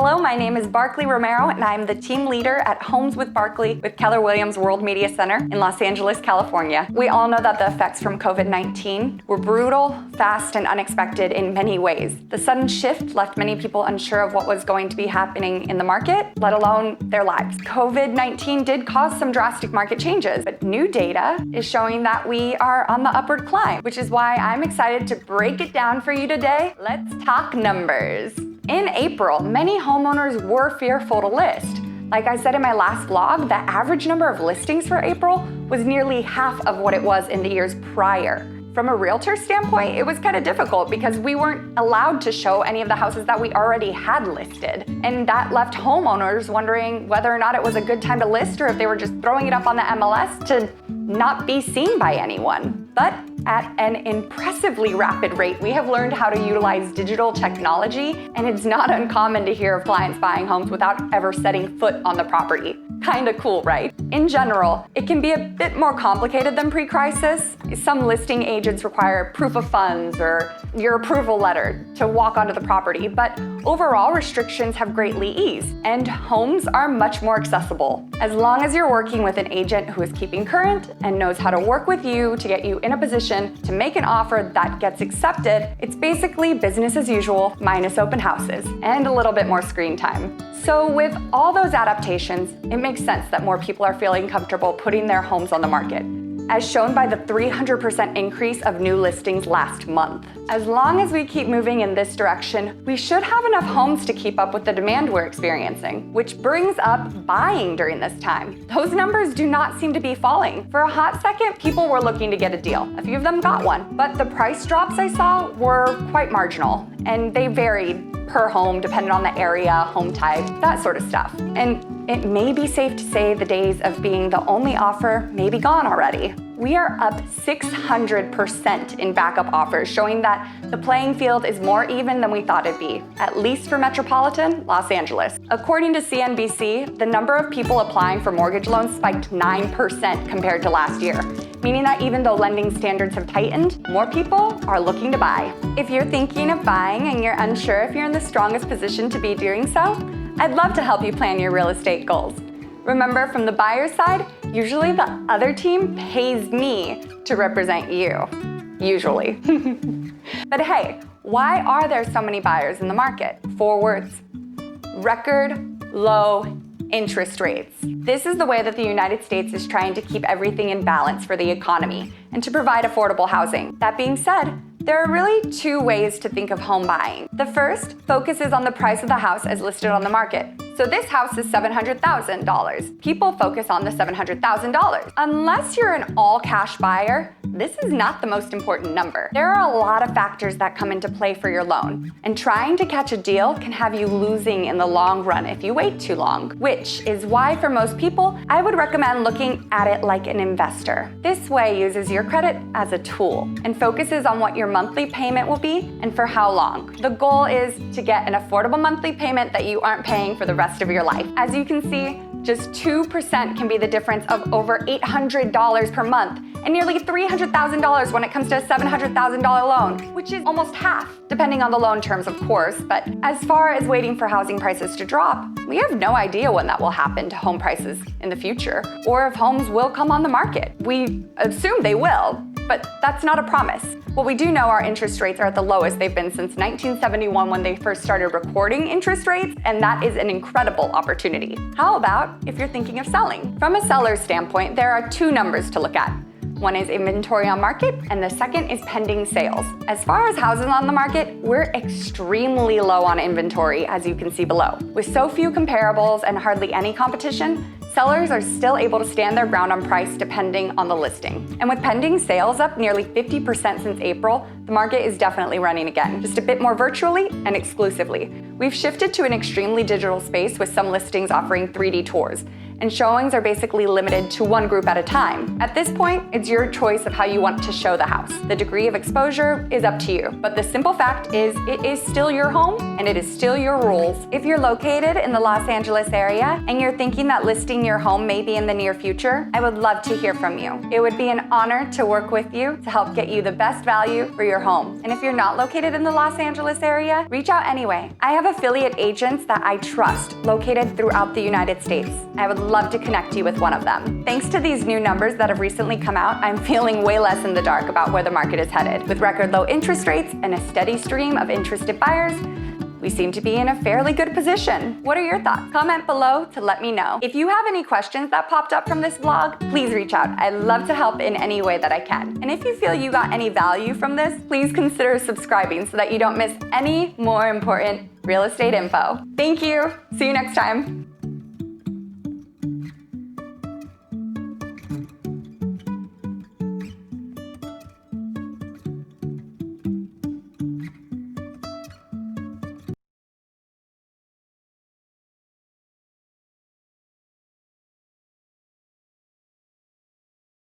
Hello, my name is Barkley-Romero, and I'm the team leader at Homes with Barkley with Keller World Media Center in Los Angeles, California. We all know that the effects from COVID-19 were brutal, fast, and unexpected in many ways. The sudden shift left many people unsure of what was going to be happening in the market, let alone their lives. COVID-19 did cause some drastic market changes, but new data is showing that we are on the upward climb, which is why I'm excited to break it down for you today. Let's talk numbers. In April, many homeowners were fearful to list. Like I said in my last vlog, the average number of listings for April was nearly half of what it was in the years prior. From a realtor standpoint, it was kind of difficult because we weren't allowed to show any of the houses that we already had listed. And that left homeowners wondering whether or not it was a good time to list or if they were just throwing it up on the MLS to not be seen by anyone. But at an impressively rapid rate, we have learned how to utilize digital technology, and it's not uncommon to hear of clients buying homes without ever setting foot on the property. Kinda cool, right? In general, it can be a bit more complicated than pre-crisis. Some listing agents require proof of funds or your approval letter to walk onto the property, but overall restrictions have greatly eased, and homes are much more accessible. As long as you're working with an agent who is keeping current and knows how to work with you to get you in a position to make an offer that gets accepted, it's basically business as usual minus open houses and a little bit more screen time. So with all those adaptations, it makes sense that more people are feeling comfortable putting their homes on the market, as shown by the 300% increase of new listings last month. As long as we keep moving in this direction, we should have enough homes to keep up with the demand we're experiencing, which brings up buying during this time. Those numbers do not seem to be falling. For a hot second, people were looking to get a deal. A few of them got one, but the price drops I saw were quite marginal, and they varied per home depending on the area, home type, that sort of stuff. And it may be safe to say the days of being the only offer may be gone already. We are up 600% in backup offers, showing that the playing field is more even than we thought it'd be, at least for metropolitan Los Angeles. According to CNBC, the number of people applying for mortgage loans spiked 9% compared to last year, meaning that even though lending standards have tightened, more people are looking to buy. If you're thinking of buying and you're unsure if you're in the strongest position to be doing so, I'd love to help you plan your real estate goals. Remember, from the buyer's side, usually the other team pays me to represent you. Usually. But hey, why are there so many buyers in the market? 4 words: record low interest rates. This is the way that the United States is trying to keep everything in balance for the economy and to provide affordable housing. That being said, there are really 2 ways to think of home buying. The first focuses on the price of the house as listed on the market. So this house is $700,000. People focus on the $700,000. Unless you're an all-cash buyer, this is not the most important number. There are a lot of factors that come into play for your loan, and trying to catch a deal can have you losing in the long run if you wait too long, which is why for most people, I would recommend looking at it like an investor. This way uses your credit as a tool and focuses on what your monthly payment will be and for how long. The goal is to get an affordable monthly payment that you aren't paying for the rest of your life. As you can see, just 2% can be the difference of over $800 per month and nearly $300,000 when it comes to a $700,000 loan, which is almost half, depending on the loan terms, of course. But as far as waiting for housing prices to drop, we have no idea when that will happen to home prices in the future, or if homes will come on the market. We assume they will, but that's not a promise. What we do know, our interest rates are at the lowest they've been since 1971 when they first started recording interest rates, and that is an incredible opportunity. How about if you're thinking of selling? From a seller's standpoint, there are 2 numbers to look at. One is inventory on market, and the second is pending sales. As far as houses on the market, we're extremely low on inventory, as you can see below. With so few comparables and hardly any competition, sellers are still able to stand their ground on price depending on the listing. And with pending sales up nearly 50% since April, the market is definitely running again, just a bit more virtually and exclusively. We've shifted to an extremely digital space with some listings offering 3D tours. and showings are basically limited to one group at a time. At this point, it's your choice of how you want to show the house. The degree of exposure is up to you, but the simple fact is it is still your home and it is still your rules. If you're located in the Los Angeles area and you're thinking that listing your home may be in the near future, I would love to hear from you. It would be an honor to work with you to help get you the best value for your home. And if you're not located in the Los Angeles area, reach out anyway. I have affiliate agents that I trust located throughout the United States. I would love to connect you with one of them. Thanks to these new numbers that have recently come out, I'm feeling way less in the dark about where the market is headed. With record low interest rates and a steady stream of interested buyers, we seem to be in a fairly good position. What are your thoughts? Comment below to let me know. If you have any questions that popped up from this vlog, please reach out. I'd love to help in any way that I can. And if you feel you got any value from this, please consider subscribing so that you don't miss any more important real estate info. Thank you. See you next time.